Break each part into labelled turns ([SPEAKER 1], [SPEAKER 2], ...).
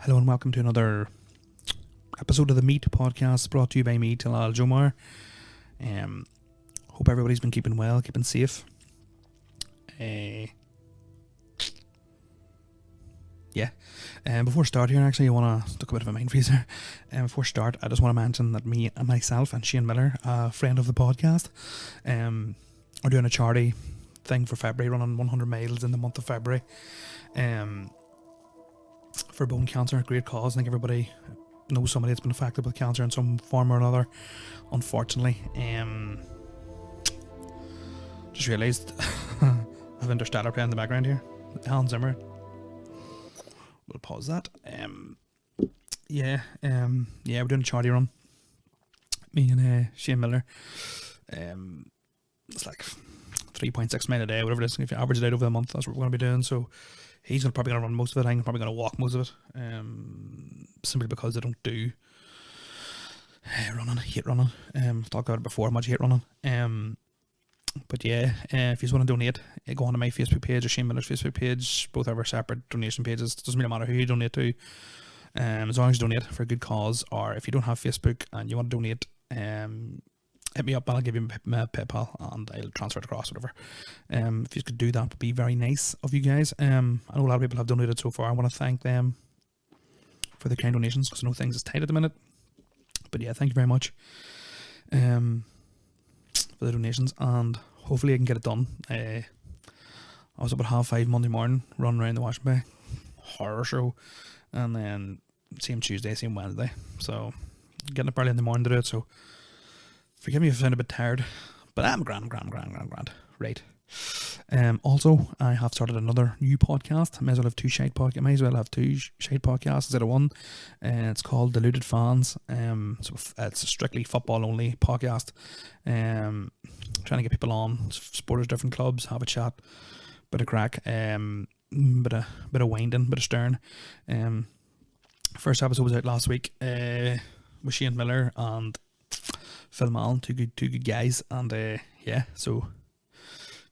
[SPEAKER 1] Hello and welcome to another episode of the M.E.A.T podcast brought to you by me, Talal Jomar. Hope everybody's been keeping well, keeping safe. Before I start here, actually, I want to talk a bit of a mind freezer. Before I start, I just want to mention that myself and Shane Miller, a friend of the podcast, are doing a charity thing for February, running 100 miles in the month of February. For bone cancer, great cause. I think everybody knows somebody that's been affected with cancer in some form or another, unfortunately. Just realised I have Interstellar playing in the background here. Hans Zimmer. We'll pause that. We're doing a charity run. Me and Shane Miller. It's like 3.6 mile a day, whatever it is. If you average it out over the month, that's what we're going to be doing. So he's probably going to run most of it. I'm probably going to walk most of it. Simply because I don't do running. I hate running. I've talked about it before, how much I hate running. If you just want to donate, go on to my Facebook page or Shane Miller's Facebook page. Both have our separate donation pages. It doesn't really matter who you donate to, as long as you donate for a good cause. Or if you don't have Facebook and you want to donate, hit me up and I'll give you my PayPal and I'll transfer it across, whatever. If you could do that, would be very nice of you guys. I know a lot of people have donated so far. I want to thank them for their kind donations because I know things is tight at the minute. But yeah, thank you very much for the donations, and hopefully I can get it done. I was up at 5:30 Monday morning, running around the Washing Bay, horror show, and then same Tuesday, same Wednesday. So getting up early in the morning to do it. So forgive me if I sound a bit tired, but I'm grand. Right. Also, I have started another new podcast. I might as well have two shite podcasts instead of one. It's called Deluded Fans. So it's a strictly football only podcast. Trying to get people on, supporters, different clubs, have a chat, bit of crack, bit of winding, bit of stern. First episode was out last week with Shane Miller and Phil Mallon, two good guys, and so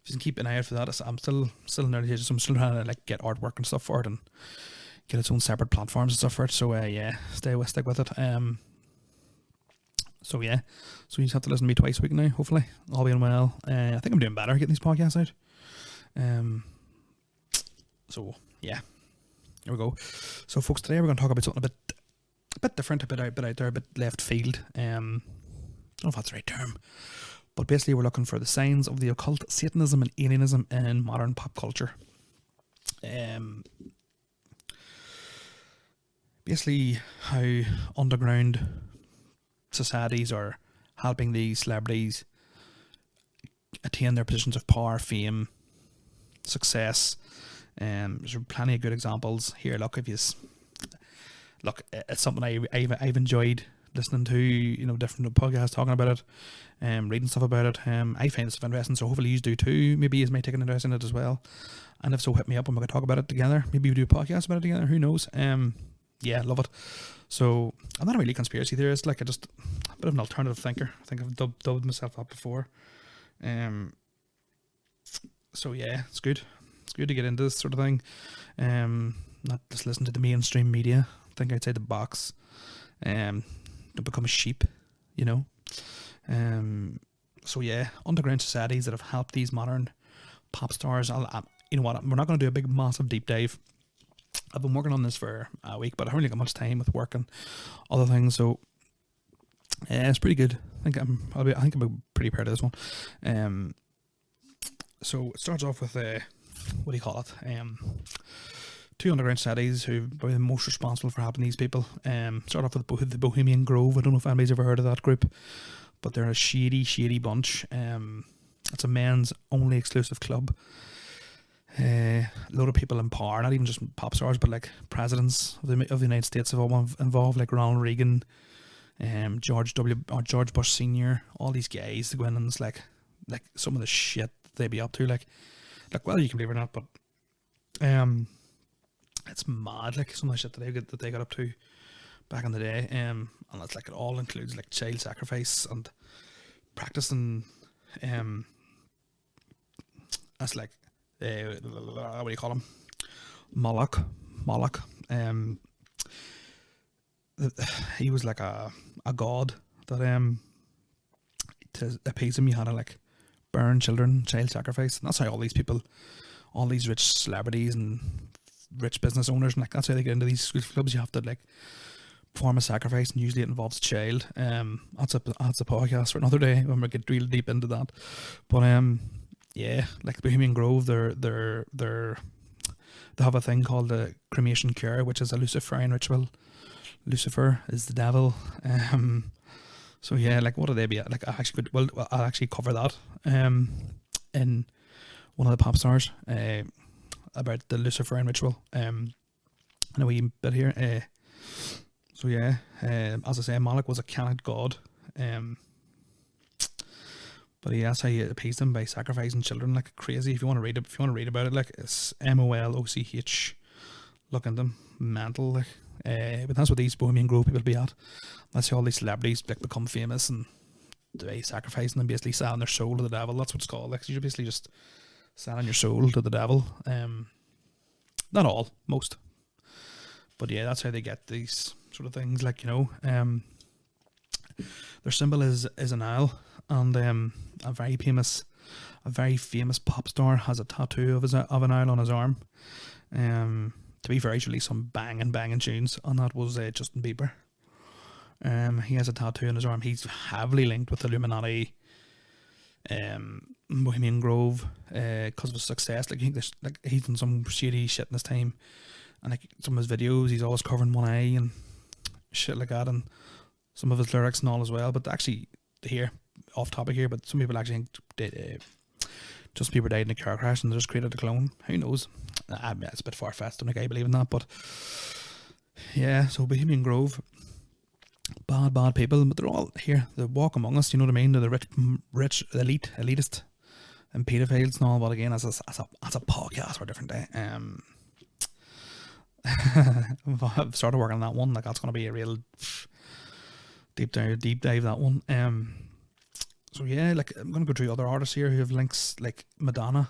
[SPEAKER 1] if you can keep an eye out for that. I'm still in early stages. I'm still trying to get artwork and stuff for it and get its own separate platforms and stuff for it. So stick with it. So you just have to listen to me twice a week now. Hopefully, all being well. I think I'm doing better getting these podcasts out. Here we go. So folks, today we're going to talk about something a bit different, a bit out there, a bit left field. I don't know if that's the right term. But basically, we're looking for the signs of the occult, Satanism, and alienism in modern pop culture. Basically, how underground societies are helping these celebrities attain their positions of power, fame, success. There's plenty of good examples here. It's something I've enjoyed listening to, different podcasts talking about it, reading stuff about it. I find this stuff interesting, so hopefully you do too. Maybe you might take an interest in it as well, and if so, hit me up and we can talk about it together. Maybe we do a podcast about it together, who knows. Love it. So I'm not a really conspiracy theorist, a bit of an alternative thinker. I think I've dubbed myself that before. It's good to get into this sort of thing, not just listen to the mainstream media, think outside the box. Don't become a sheep, underground societies that have helped these modern pop stars. You know what, we're not going to do a big massive deep dive. I've been working on this for a week, but I haven't really got much time with work and other things, so it's pretty good. I think I'm pretty proud of this one. So it starts off with two underground societies who are probably the most responsible for helping these people. Start off with the Bohemian Grove. I don't know if anybody's ever heard of that group, but they're a shady bunch. It's a men's only exclusive club. A load of people in power, not even just pop stars, but presidents of the United States have all involved, like Ronald Reagan, George Bush Senior. All these guys go in, and it's like some of the shit they be up to. Whether you can believe it or not, but it's mad, some of the shit that they got up to back in the day. And it's it all includes child sacrifice and practicing that's what do you call them? Moloch. he was like a god that to appease him you had to like burn children, child sacrifice. And that's how all these people, all these rich celebrities and rich business owners, and like that's how they get into these school clubs. You have to like perform a sacrifice, and usually it involves a child. That's a podcast for another day when we get real deep into that. But yeah, like Bohemian Grove, they have a thing called the cremation cure, which is a Luciferian ritual. Lucifer is the devil. So yeah, like what do they be at? Like I actually could, well, I'll actually cover that in one of the pop stars about the Luciferian ritual in a wee bit here. So yeah, as I say, Moloch was a Canaanite god, but yeah, that's how you appease them, by sacrificing children like crazy. If you want to read it, if you want to read about it, like it's MOLOCH. Look at them, mental. Like, but that's what these Bohemian Grove people be at. That's how all these celebrities like become famous, and they sacrificing them, basically selling their soul to the devil. That's what it's called. Like you're basically just selling your soul to the devil. Not all, most, but yeah, that's how they get these sort of things. Like, you know, their symbol is an owl, and a very famous pop star has a tattoo of an owl on his arm. To be fair, he's released some banging tunes, and that was Justin Bieber. He has a tattoo on his arm. He's heavily linked with Illuminati, Bohemian Grove, because of his success. Like he's done some shady shit in his time, and like some of his videos, he's always covering one eye and shit like that, and some of his lyrics and all as well. But actually, here, off topic here, but some people actually think Justin Bieber died in a car crash and they just created a clone. Who knows? It's a bit far-fetched. I don't think I believe in that, but yeah. So Bohemian Grove, bad people, but they're all here. They walk among us. You know what I mean? They're the rich, elitist, and pedophiles and all. But again, as a podcast for a different day. I've started working on that one. Like that's going to be a real deep dive. That one. So yeah, like I'm gonna go through other artists here who have links, like Madonna,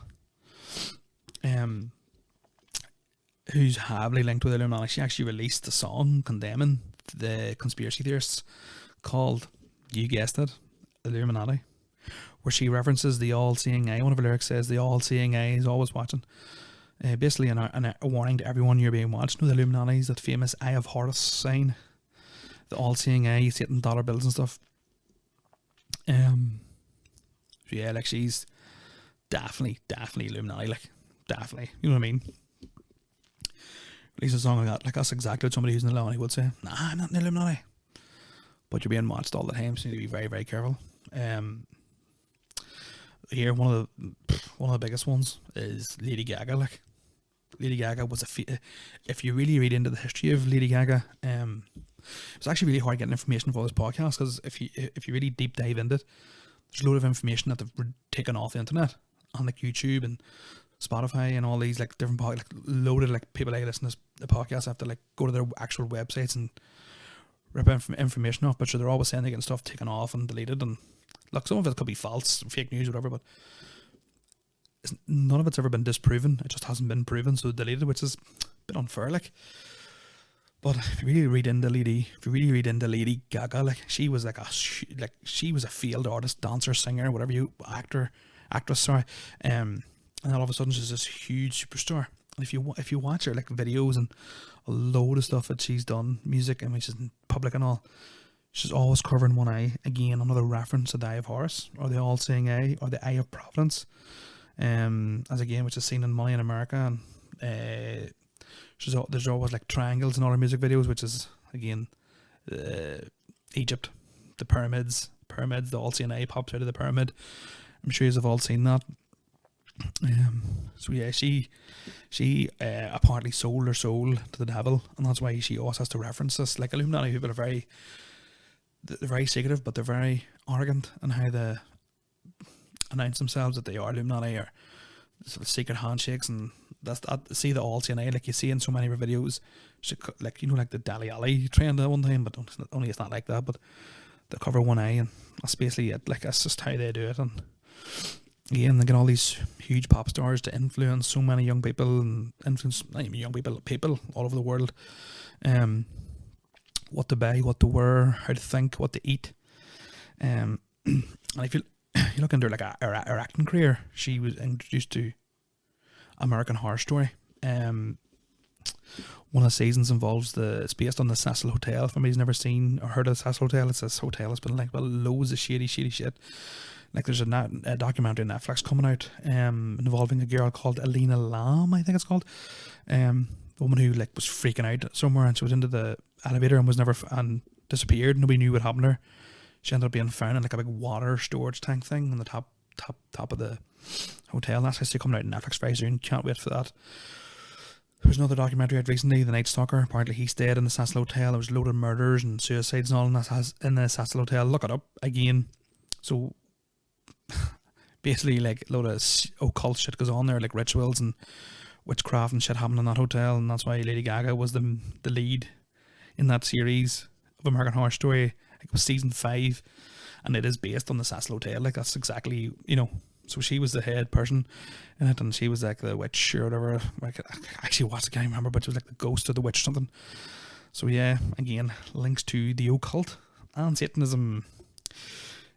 [SPEAKER 1] who's heavily linked with Illuminati. She actually released a song condemning the conspiracy theorists called, you guessed it, Illuminati, where she references the all-seeing eye. One of her lyrics says, "The all-seeing eye is always watching." Basically, a warning to everyone you're being watched. You know, the Illuminati is that famous Eye of Horus sign, the all-seeing eye. You see it in dollar bills and stuff. So yeah, like she's definitely Illuminati, like definitely, you know what I mean? Release a song like that, like that's exactly what somebody who's in the Illuminati would say. Nah, I'm not in the Illuminati, but you're being watched all the time, so you need to be very, very careful. Here, one of the biggest ones is Lady Gaga. Like Lady Gaga was if you really read into the history of Lady Gaga, it's actually really hard getting information for this podcast, because if you really deep dive into it, there's a load of information that they've taken off the internet on like YouTube and Spotify and all these like different like loaded, like people like listen to the podcast have to like go to their actual websites and rip information off. But sure, they're always saying they're getting stuff taken off and deleted, and look, some of it could be false, fake news, whatever, but none of it's ever been disproven. It just hasn't been proven, so deleted, which is a bit unfair, like. But if you really read into Lady Gaga, like she was she was a field artist, dancer, singer, whatever actress, sorry. And all of a sudden she's this huge superstar. And if you watch her like videos and a load of stuff that she's done, music, I mean she's in public and all, she's always covering one eye. Again, another reference to the Eye of Horus, or the all-seeing eye, or the Eye of Providence. As again, which is seen in Money in America, and there's always like triangles in all her music videos, which is again Egypt, the pyramids, the all-seeing eye pops out of the pyramid. I'm sure you've all seen that. So yeah, she apparently sold her soul to the devil, and that's why she always has to reference this. Like Illuminati people they're very secretive, but they're very arrogant in how they announce themselves that they are Illuminati, or sort of secret handshakes, and see the all-seeing eye, like you see in so many of her videos. She, like, you know, like the Dali Ali trend at one time, but only it's not like that, but they cover one eye, and that's basically it. Like that's just how they do it. And again, they get all these huge pop stars to influence so many young people, and influence not even young people all over the world. what to buy, what to wear, how to think, what to eat. And if you look into her acting career, she was introduced to American Horror Story. One of the seasons involves it's based on the Cecil Hotel. If anybody's never seen or heard of the Cecil Hotel, it's this hotel that's been linked with loads of shady shit. Like there's a documentary on Netflix coming out involving a girl called Alina Lam, I think it's called. The woman who like was freaking out somewhere, and she was into the elevator and was never and disappeared. Nobody knew what happened to her. She ended up being found in like a big water storage tank thing on the top of the hotel. And that's actually coming out on Netflix very soon. Can't wait for that. There was another documentary out recently, The Night Stalker. Apparently he stayed in the Cecil Hotel. There was a load of murders and suicides and all in the Cecil Hotel. Look it up again. So basically like a load of occult shit goes on there, like rituals and witchcraft and shit happened in that hotel, and that's why Lady Gaga was the lead in that series of American Horror Story. It was season 5, and it is based on the Cecil Hotel. Like that's exactly, so she was the head person in it, and she was like the witch or whatever. Like, actually, what I can't remember, but it was like the ghost of the witch or something. So yeah, again, links to the occult and Satanism.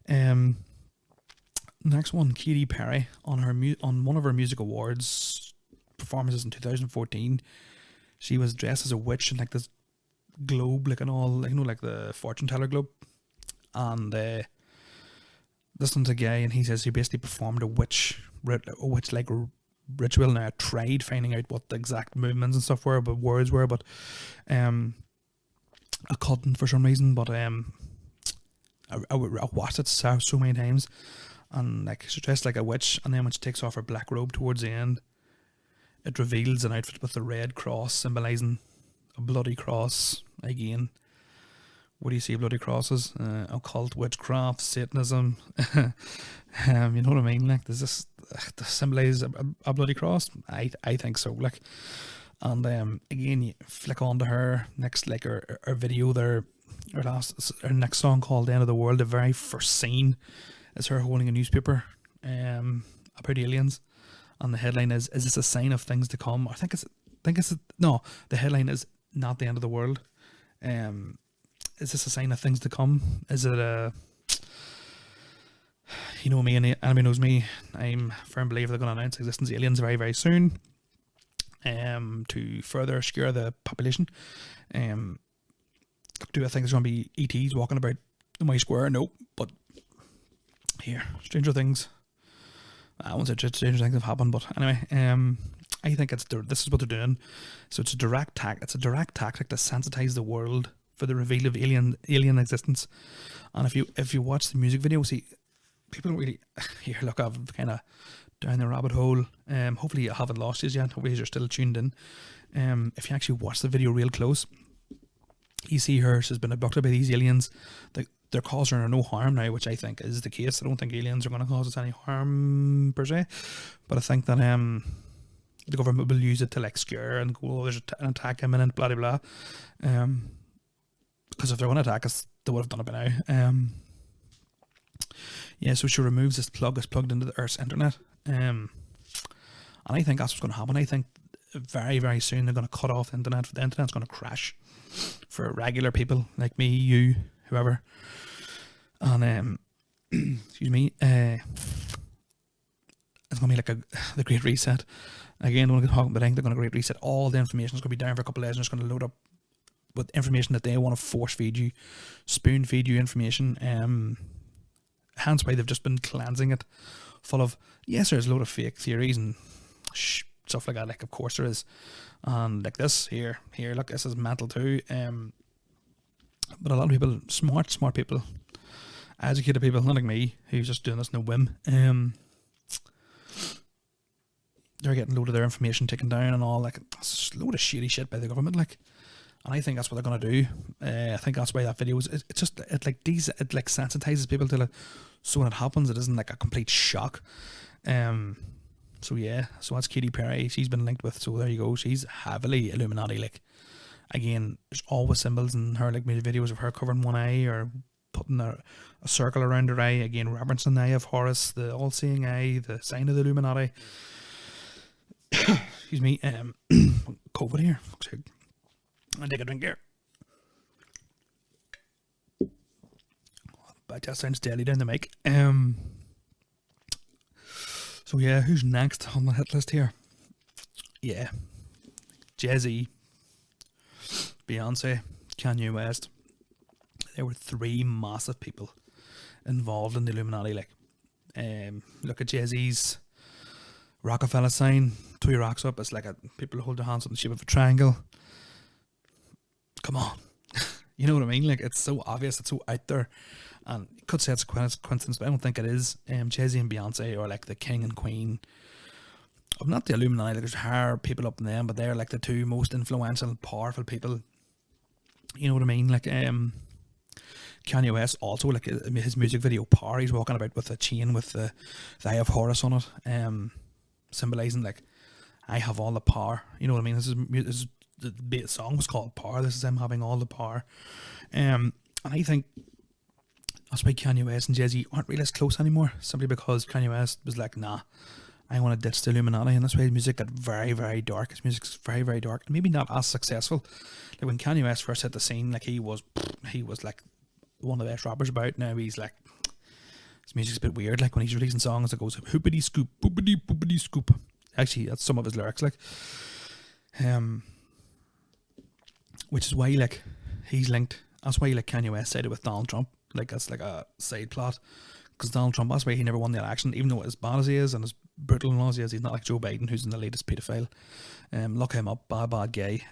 [SPEAKER 1] Next one, Katy Perry on one of her music awards performances in 2014. She was dressed as a witch in like this globe, like and all, like like the fortune teller globe, and listening to a guy, and he says he basically performed a witch like ritual. Now I tried finding out what the exact movements and stuff were, but words were, but I couldn't for some reason. But I watched it so many times, and like she's dressed like a witch, and then when she takes off her black robe towards the end, it reveals an outfit with the red cross symbolising a bloody cross. Again, what do you see bloody crosses? Occult, witchcraft, Satanism. You know what I mean? Like, does this symbolise a bloody cross? I think so. Like, and again, you flick on to her next, like her video there, her next song called "The End of the World." The very first scene is her holding a newspaper about aliens, and the headline is this a sign of things to come? I think it's no. The headline is not the end of the world. Is this a sign of things to come? Is it a, me, and anybody knows me, I'm a firm believer they're going to announce existence of aliens very, very soon, to further scare the population. Do I think there's going to be ETs walking about the my square? No, but here, stranger things. I won't say stranger things have happened, but anyway, I think this is what they're doing. So it's a direct tactic to sensitize the world for the reveal of alien existence. And if you watch the music video, see, people don't really here. Look, I've kind of down the rabbit hole. Hopefully you haven't lost it yet. Hopefully you're still tuned in. If you actually watch the video real close, you see she's been abducted by these aliens. They're causing her no harm now, which I think is the case. I don't think aliens are going to cause us any harm per se, but I think that the government will use it to like scare and go, there's an attack imminent, blah blah blah. Because if they're going to attack us, they would have done it by now. Yeah, so she removes this plug. It's plugged into the Earth's internet. And I think that's what's going to happen. I think very, very soon they're going to cut off the internet. The internet's going to crash for regular people like me, you, whoever. And excuse me, it's going to be like the Great Reset. Again, when we talk about, I think they're going to Great Reset. All the information is going to be down for a couple of days, and it's going to load up with information that they want to force feed you, spoon feed you information. Hence why they've just been cleansing it full of, yes, there's a load of fake theories and stuff like that. Like, of course there is. And like this here, look, this is mental too. But a lot of people, smart people, educated people, not like me, who's just doing this no whim, they're getting a load of their information taken down and all, like, it's a load of shady shit by the government, like. And I think that's what they're going to do. I think that's why that video is, it like sensitizes people to it, so when it happens, it isn't like a complete shock. So yeah, so that's Katy Perry. She's been linked with, so there you go. She's heavily Illuminati. Like, again, there's always symbols in her, like, music videos of her covering one eye or putting a circle around her eye. Again, referencing the eye of Horus, the all-seeing eye, the sign of the Illuminati. Excuse me. COVID here. Fuck's sake. I'll take a drink here. But that sounds deadly down the mic. So yeah, who's next on the hit list here? Yeah, Jay-Z, Beyonce, Kanye West. There were three massive people involved in the Illuminati. Like, look at Jay-Z's Rockefeller sign, 2 rocks up. It's like people hold their hands up in the shape of a triangle. Come on, you know what I mean? Like, it's so obvious, it's so out there, and you could say it's a coincidence, but I don't think it is. Jay-Z and Beyonce are like the king and queen of not the Illuminati. Like, there's higher people up in them, but they're like the two most influential, powerful people. You know what I mean? Like, Kanye West also, like, his music video Power, he's walking about with a chain with the Eye of Horus on it, symbolizing like, I have all the power. You know what I mean? This is the song was called Power. This is him having all the power. And I think that's why Kanye West and Jay-Z aren't really as close anymore, simply because Kanye West was like, nah, I want to ditch the Illuminati, and that's why his music got very, very dark. His music's very, very dark, and maybe not as successful. Like, when Kanye West first hit the scene, like, he was like one of the best rappers about. Now he's like, his music's a bit weird. Like, when he's releasing songs, it goes hoopity scoop, boopity boopity scoop. Actually, that's some of his lyrics, like, which is why, like, he's linked. That's why, like, Kanye West sided with Donald Trump. Like, that's like a side plot, because Donald Trump, that's why he never won the election, even though as bad as he is and as brutal and as he is, he's not like Joe Biden, who's in the latest paedophile. Lock him up, bad gay.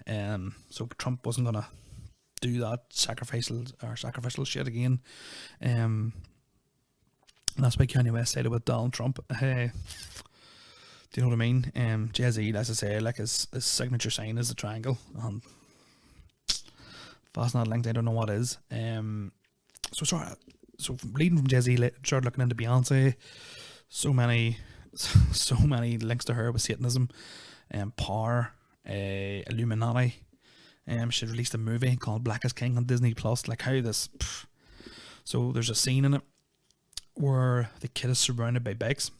[SPEAKER 1] So Trump wasn't gonna do that sacrificial shit again. And that's why Kanye West sided with Donald Trump. Do you know what I mean? Jay-Z, as I say, like, his signature sign is the triangle, and if that's not linked, I don't know what is. So leading from Jay-Z, started looking into Beyonce. So many links to her with Satanism, power, Illuminati. She released a movie called Black is King on Disney Plus. Like, how this. So there's a scene in it where the kid is surrounded by bikes.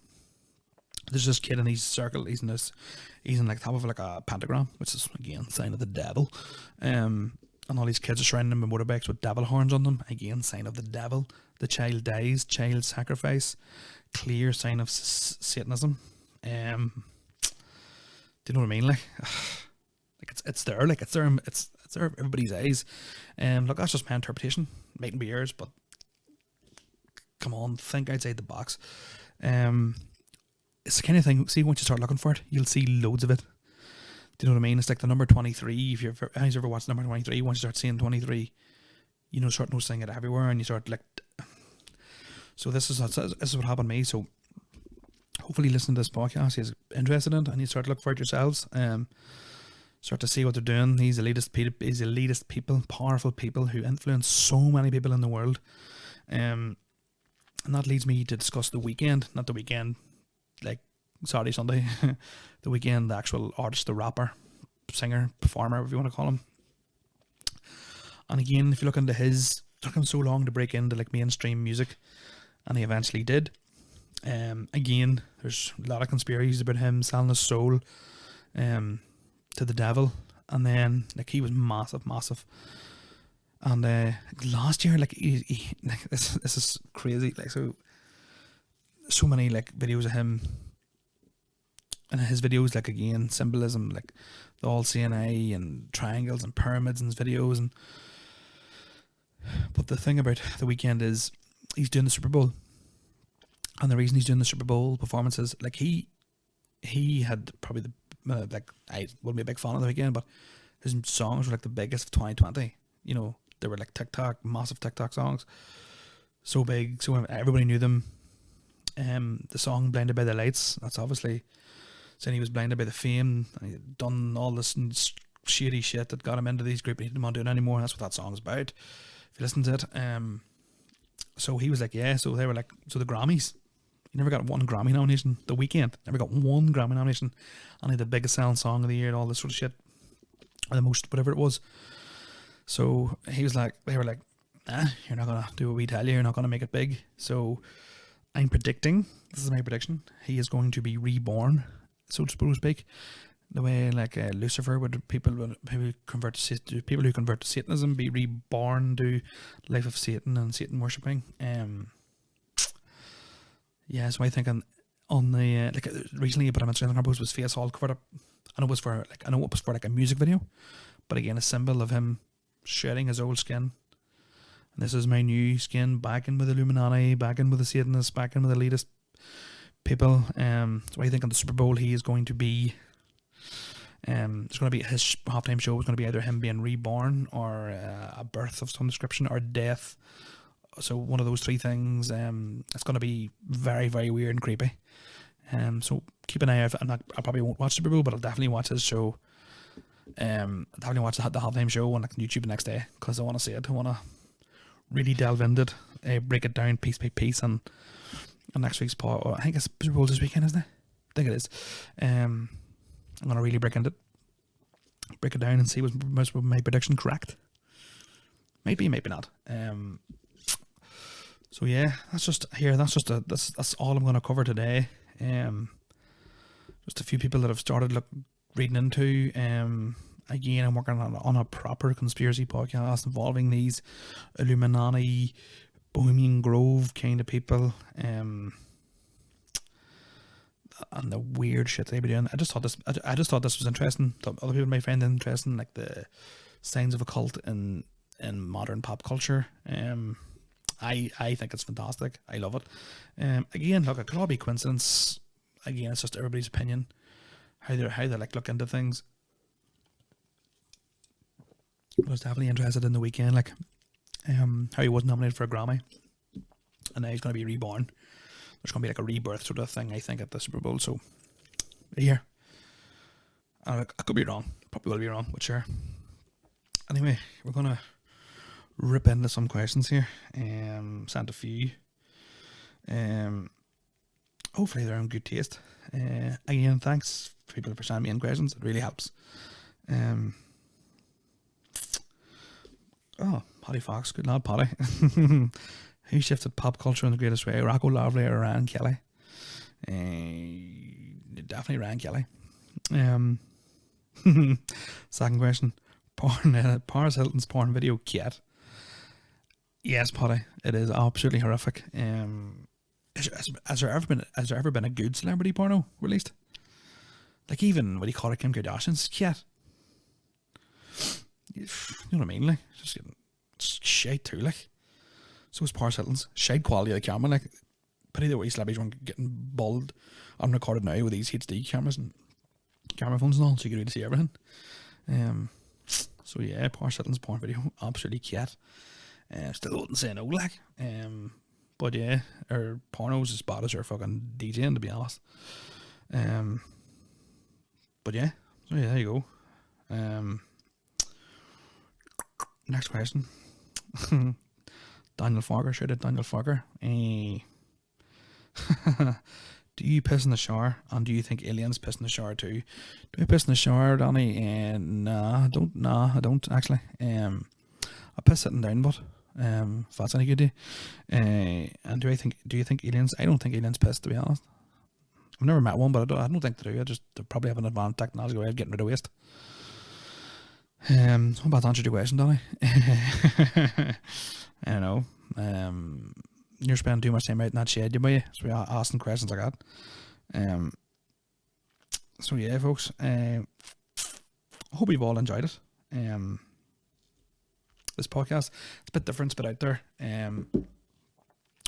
[SPEAKER 1] There's this kid in his circle. He's in like top of like a pentagram, which is again sign of the devil. And all these kids are surrounding him with motorbikes with devil horns on them. Again, sign of the devil. The child dies, child sacrifice. Clear sign of Satanism. Do you know what I mean? Like it's there. Like, it's there. It's there. Everybody's eyes. Look, that's just my interpretation. Mightn't be yours, but come on, think outside the box. It's the kind of thing. See, once you start looking for it, you'll see loads of it. Do you know what I mean? It's like the number 23. If you've ever watched number 23, once you start seeing 23, you know, start noticing it everywhere, and you start like. So this is what happened to me. So hopefully, listening to this podcast is interested in it, and you start to look for it yourselves. Start to see what they're doing. These elitist people, powerful people who influence so many people in the world. And that leads me to discuss The Weeknd. Not The Weeknd, like Saturday, Sunday. The Weeknd, the actual artist, the rapper, singer, performer, if you want to call him. And again, if you look into his, it took him so long to break into like mainstream music, and he eventually did. Again, there's a lot of conspiracies about him selling his soul to the devil, and then like he was massive. And last year, like he like this is crazy. Like, so many like videos of him. And his videos, like, again, symbolism, like the all CNA and triangles and pyramids in his videos. But the thing about The Weeknd is he's doing the Super Bowl, and the reason he's doing the Super Bowl performances, like he had probably the like, I wouldn't be a big fan of The Weeknd, but his songs were like the biggest of 2020. You know, they were like massive TikTok songs, so big, so everybody knew them. The song "Blinded by the Lights," that's obviously saying he was blinded by the fame, and he had done all this shady shit that got him into these groups, and he didn't want to do it anymore, and that's what that song's about, if you listen to it. So he was like, yeah, so they were like, so the Grammys, he never got one Grammy nomination. The Weeknd never got one Grammy nomination, and he had the biggest selling song of the year and all this sort of shit, or the most, whatever it was. So he was like, they were like, nah, you're not gonna do what we tell you, you're not gonna make it big. So I'm predicting, this is my prediction, he is going to be reborn, so to speak. the way like Lucifer would people who convert to Satanism be reborn to life of Satan and Satan worshipping. Yeah, so I think on the recently, but I'm Instagram post was face all covered up. I know it was for like a music video, but again a symbol of him shedding his old skin. And this is my new skin, back in with Illuminati, back in with the Satanists, back in with the elitist people. So I think on the Super Bowl he is going to be. It's going to be his halftime show is going to be either him being reborn or a birth of some description or death. So one of those three things. It's going to be very, very weird and creepy. So keep an eye out. I probably won't watch Super Bowl, but I'll definitely watch his show. I'll definitely watch the halftime show on YouTube the next day because I want to see it. I want to really delve into it, break it down piece by piece, and next week's part. I think it's Super Bowl this weekend, isn't it? I think it is. I'm going to really break it down and see was my prediction correct. Maybe, maybe not. So yeah, that's all I'm going to cover today. Just a few people that I've started reading into. Again, I'm working on a proper conspiracy podcast involving these Illuminati, Bohemian Grove kind of people. And the weird shit they be doing. I just thought this was interesting. Other people might find it interesting, like the signs of occult in modern pop culture. I think it's fantastic. I love it. Again, look, it could all be coincidence. Again, it's just everybody's opinion, how they look into things. I was definitely interested in the weekend, how he was nominated for a Grammy, and now he's going to be reborn. There's going to be like a rebirth sort of thing, I think, at the Super Bowl. So, here. I could be wrong. Probably will be wrong, but sure. Anyway, we're going to rip into some questions here. Sent a few. Hopefully they're in good taste. Again, thanks for people for sending me in questions. It really helps. Paddy Fox. Good lad, Paddy. Who shifted pop culture in the greatest way? Rocco Lavalley or Ryan Kelly? Definitely Ryan Kelly. Second question. Paris Hilton's porn video Cat. Yes, Paddy. It is absolutely horrific. Has there ever been a good celebrity porno released? Like even what do you call it, Kim Kardashian's Cat? You know what I mean? Like just getting shite too, like. So was Paris Hilton's. Shite quality of the camera, like. Pity the way celebrities weren't getting bald and recorded now with these HD cameras and camera phones and all, so you can really see everything. So yeah, Paris Hilton's porn video, absolutely cat. Still wouldn't say no, like. But yeah, her porno's as bad as her fucking DJing, to be honest. But yeah, so yeah, there you go. Next question. Daniel Farker, shout out Daniel Farker. Do you piss in the shower, and do you think aliens piss in the shower too? Do I piss in the shower, Danny? Nah, I don't actually. I piss sitting down, but if that's any good to you. And do you think aliens? I don't think aliens piss, to be honest. I've never met one, but I don't think they do. They probably have an advanced technological way of getting rid of waste. I'm about to answer your question, Danny. I don't know. You're spending too much time out in that shed, you boy. So we're asking questions like that. So yeah, folks. I hope you've all enjoyed it. This podcast, it's a bit different, it's a bit out there.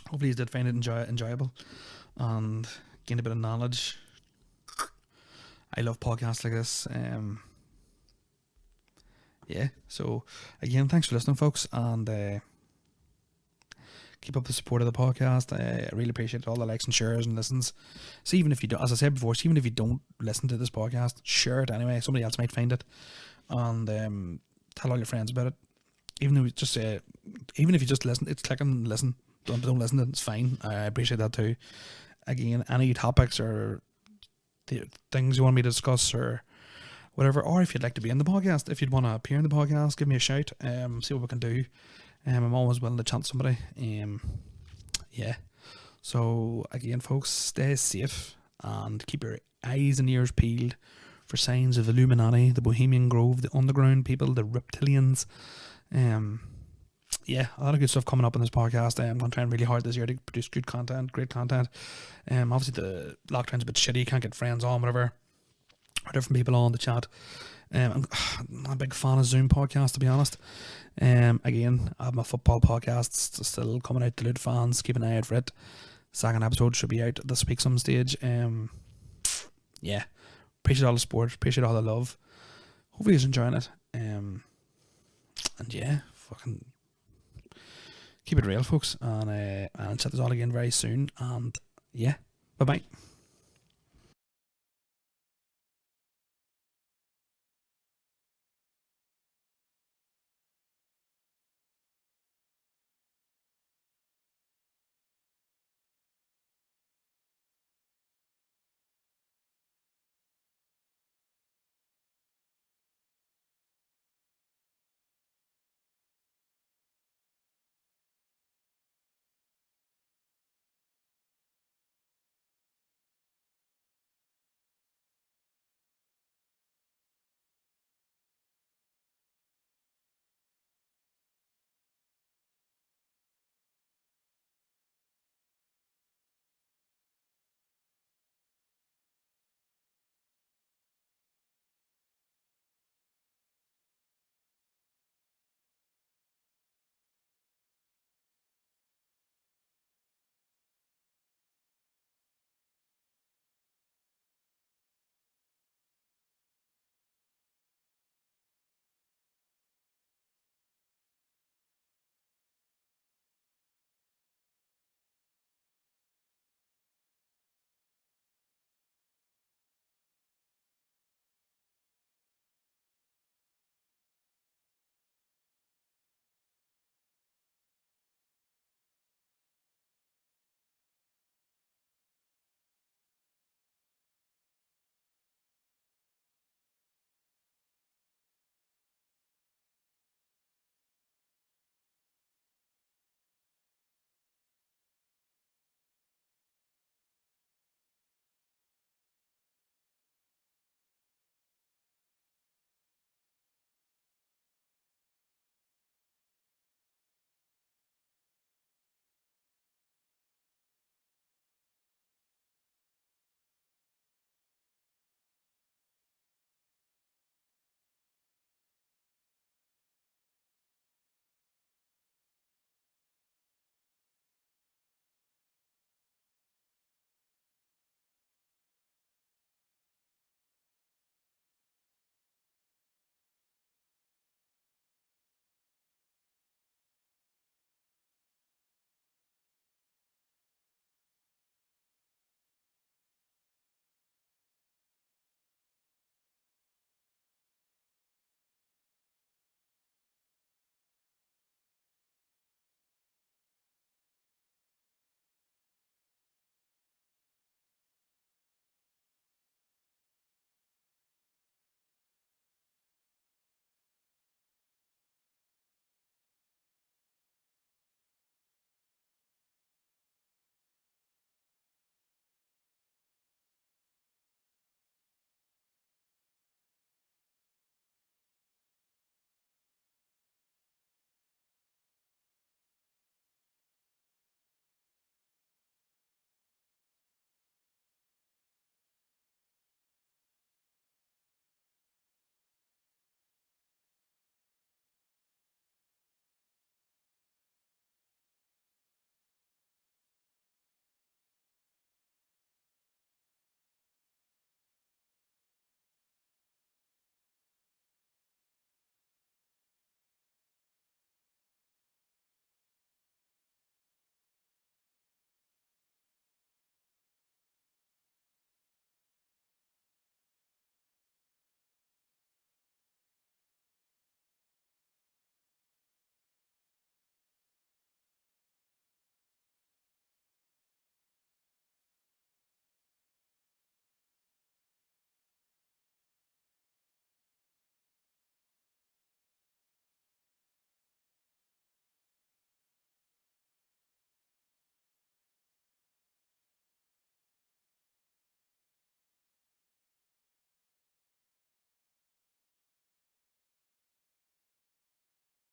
[SPEAKER 1] Hopefully you did find it enjoyable and gain a bit of knowledge. I love podcasts like this. Yeah, so again, thanks for listening, folks, and keep up the support of the podcast. I really appreciate all the likes and shares and listens. So even if you don't, as I said before, even if you don't listen to this podcast, share it anyway. Somebody else might find it, and tell all your friends about it. Even if you just listen, it's click and listen. Don't listen to it, it's fine. I appreciate that too. Again, any topics or the things you want me to discuss or whatever, or if you'd like to be in the podcast, if you'd want to appear in the podcast, give me a shout. See what we can do. I'm always willing to chat to somebody. Yeah. So again, folks, stay safe and keep your eyes and ears peeled for signs of Illuminati, the Bohemian Grove, the underground people, the reptilians. Yeah, a lot of good stuff coming up in this podcast. I'm going to try really hard this year to produce good content, great content. Obviously the lockdown's a bit shitty, you can't get friends on, whatever, or different people on the chat. I'm not a big fan of Zoom podcasts, to be honest. Again, I have my football podcasts still coming out. Delude fans, keep an eye out for it. Second episode should be out this week some stage. Yeah, appreciate all the support, appreciate all the love. Hopefully you're enjoying it. And yeah, fucking keep it real, folks. And I'll chat this all again very soon. And yeah, bye bye.